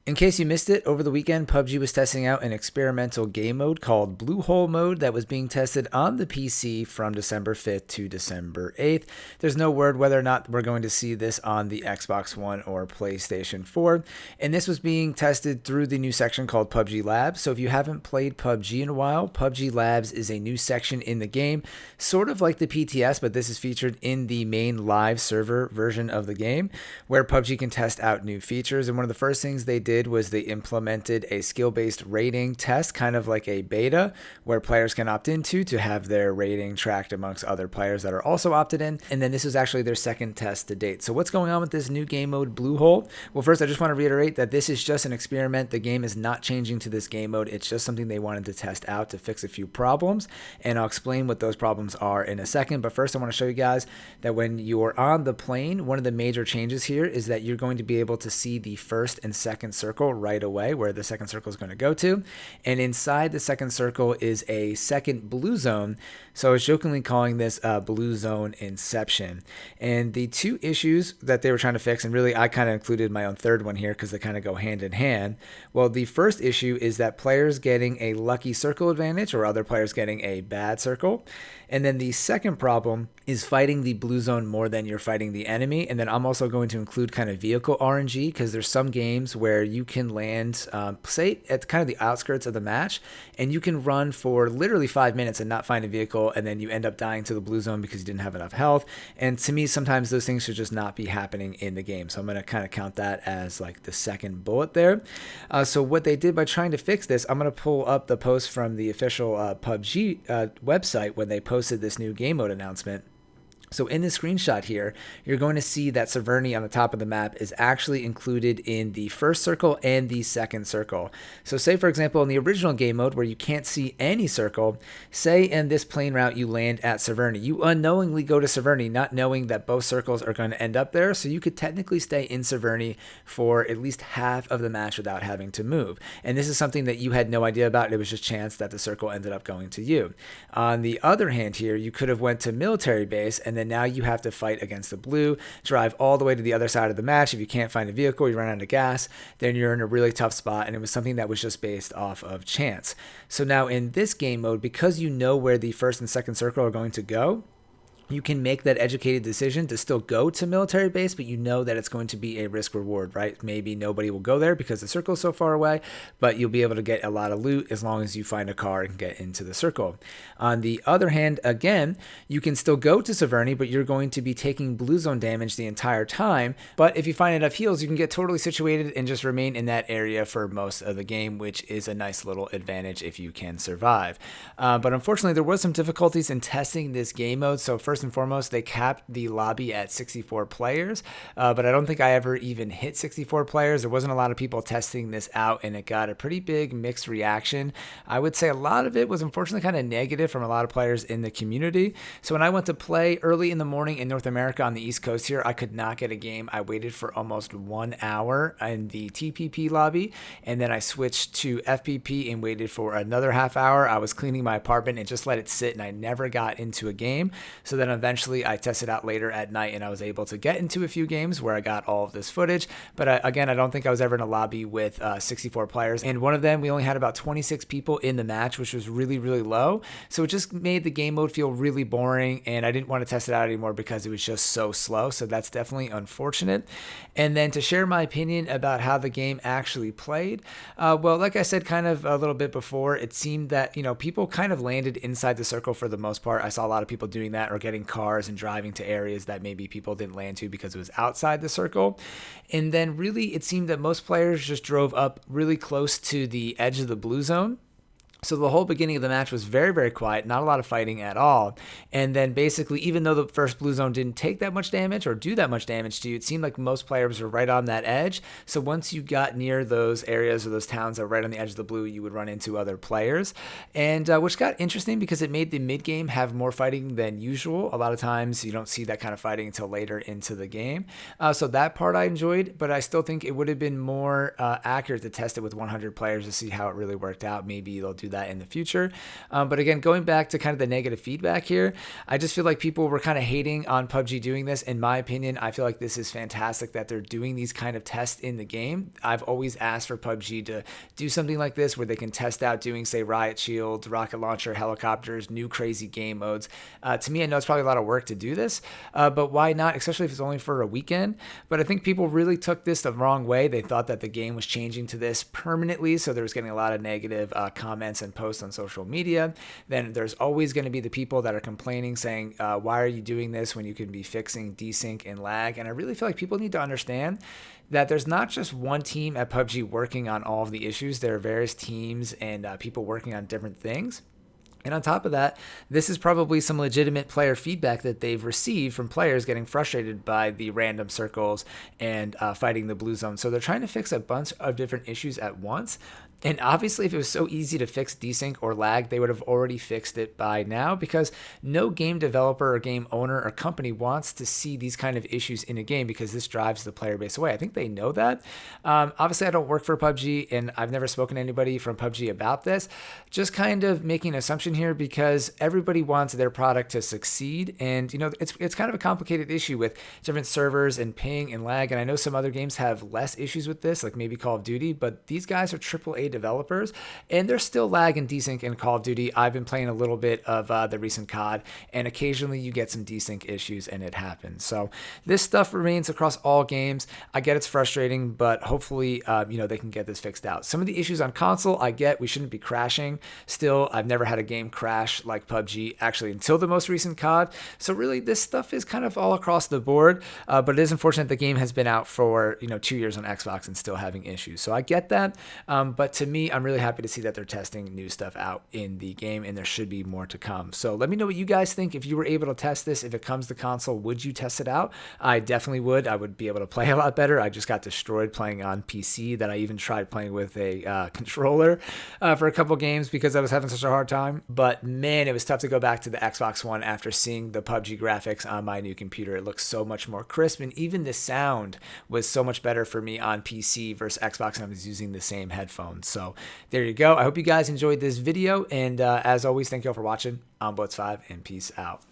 In case you missed it, over the weekend, PUBG was testing out an experimental game mode called Bluehole mode that was being tested on the PC from December 5th to December 8th. There's no word whether or not we're going to see this on the Xbox One or PlayStation 4, and this was being tested through the new section called PUBGLABS. So if you haven't played PUBG in a while, PUBGLABS is a new section in the game, sort of like the PTS, but this is featured in the main live server version of the game, where PUBG can test out new features. And one of the first things they did was they implemented a skill-based rating test, kind of like a beta, where players can opt into to have their rating tracked amongst other players that are also opted in. And then this was actually their second test to date. So what's going on with this new game mode, Bluehole? Well, first, I just want to reiterate that this is just an experiment. The game is not changing to this game mode. It's just something they wanted to test out to fix a few problems. And I'll explain what those problems are in a second. But first, I want to show you guys that when you're on the plane, one of the major changes here is that you're going to be able to see the first and second circle right away, where the second circle is going to go to. And inside the second circle is a second blue zone. So I was jokingly calling this blue zone inception. And the two issues that they were trying to fix, and really I kind of included my own third one here because they kind of go hand in hand. Well, the first issue is that players getting a lucky circle advantage or other players getting a bad circle. And then the second problem is fighting the blue zone more than you're fighting the enemy. And then I'm also going to include kind of vehicle RNG, because there's some games where you can land, say, at kind of the outskirts of the match, and you can run for literally 5 minutes and not find a vehicle, and then you end up dying to the blue zone because you didn't have enough health. And to me, sometimes those things should just not be happening in the game. So I'm going to kind of count that as like the second bullet there. So what they did by trying to fix this, I'm going to pull up the post from the official PUBG website when they posted this new game mode announcement. So in this screenshot here, you're going to see that Severny on the top of the map is actually included in the first circle and the second circle. So say, for example, in the original game mode where you can't see any circle, say in this plane route you land at Severny. You unknowingly go to Severny, not knowing that both circles are going to end up there. So you could technically stay in Severny for at least half of the match without having to move. And this is something that you had no idea about. It was just chance that the circle ended up going to you. On the other hand here, you could have went to military base, and then now you have to fight against the blue, drive all the way to the other side of the match. If you can't find a vehicle, you run out of gas, then you're in a really tough spot. And it was something that was just based off of chance. So now in this game mode, because you know where the first and second circle are going to go, you can make that educated decision to still go to military base, but you know that it's going to be a risk reward, right? Maybe nobody will go there because the circle is so far away, but you'll be able to get a lot of loot as long as you find a car and get into the circle. On the other hand, again, you can still go to Severny, but you're going to be taking blue zone damage the entire time. But if you find enough heals, you can get totally situated and just remain in that area for most of the game, which is a nice little advantage if you can survive. But unfortunately, there was some difficulties in testing this game mode. So first and foremost, they capped the lobby at 64 players, but I don't think I ever even hit 64 players. There wasn't a lot of people testing this out, and it got a pretty big mixed reaction. I would say a lot of it was unfortunately kind of negative from a lot of players in the community. So when I went to play early in the morning in North America on the East Coast here, I could not get a game. I waited for almost 1 hour in the TPP lobby, and then I switched to FPP and waited for another half hour. I was cleaning my apartment and just let it sit, and I never got into a game. So then eventually I tested out later at night, and I was able to get into a few games where I got all of this footage. But again, I don't think I was ever in a lobby with 64 players. And one of them, we only had about 26 people in the match, which was really, really low. So it just made the game mode feel really boring, and I didn't want to test it out anymore because it was just so slow. So that's definitely unfortunate. And then to share my opinion about how the game actually played, well, like I said kind of a little bit before, it seemed that, people kind of landed inside the circle for the most part. I saw a lot of people doing that or getting cars and driving to areas that maybe people didn't land to because it was outside the circle. And then really it seemed that most players just drove up really close to the edge of the blue zone. So the whole beginning of the match was very, very quiet, not a lot of fighting at all. And then basically, even though the first blue zone didn't take that much damage or do that much damage to you, it seemed like most players were right on that edge. So once you got near those areas or those towns that were right on the edge of the blue, you would run into other players. And which got interesting because it made the mid game have more fighting than usual. A lot of times you don't see that kind of fighting until later into the game. So that part I enjoyed, but I still think it would have been more accurate to test it with 100 players to see how it really worked out. Maybe they'll do that in the future. But again, going back to kind of the negative feedback here, I just feel like people were kind of hating on PUBG doing this. In my opinion, I feel like this is fantastic that they're doing these kind of tests in the game. I've always asked for PUBG to do something like this where they can test out doing, say, riot shields, rocket launcher, helicopters, new crazy game modes. To me, I know it's probably a lot of work to do this, but why not, especially if it's only for a weekend? But I think people really took this the wrong way. They thought that the game was changing to this permanently, so there was getting a lot of negative comments and posts on social media. Then there's always going to be the people that are complaining, saying, why are you doing this when you can be fixing desync and lag? And I really feel like people need to understand that there's not just one team at PUBG working on all of the issues. There are various teams and people working on different things. And on top of that, this is probably some legitimate player feedback that they've received from players getting frustrated by the random circles and fighting the blue zone. So they're trying to fix a bunch of different issues at once. And obviously, if it was so easy to fix desync or lag, they would have already fixed it by now, because no game developer or game owner or company wants to see these kind of issues in a game, because this drives the player base away. I think they know that. Obviously, I don't work for PUBG, and I've never spoken to anybody from PUBG about this. Just kind of making an assumption here, because everybody wants their product to succeed. And, you know, it's kind of a complicated issue with different servers and ping and lag. And I know some other games have less issues with this, like maybe Call of Duty, but these guys are AAA developers, and there's still lag and desync in Call of Duty. I've been playing a little bit of the recent COD, and occasionally you get some desync issues, and it happens. So this stuff remains across all games. I get it's frustrating, but hopefully, you know, they can get this fixed out. Some of the issues on console, I get we shouldn't be crashing. Still, I've never had a game crash like PUBG, actually, until the most recent COD. So really, this stuff is kind of all across the board, but it is unfortunate the game has been out for, you know, 2 years on Xbox and still having issues. So I get that, but to me, I'm really happy to see that they're testing new stuff out in the game, and there should be more to come. So let me know what you guys think. If you were able to test this, if it comes to console, would you test it out? I definitely would. I would be able to play a lot better. I just got destroyed playing on PC, that I even tried playing with a controller for a couple games because I was having such a hard time. But man, it was tough to go back to the Xbox One after seeing the PUBG graphics on my new computer. It looks so much more crisp, and even the sound was so much better for me on PC versus Xbox, and I was using the same headphones. So there you go. I hope you guys enjoyed this video, and as always, thank you all for watching. I'm Blitz5, and peace out.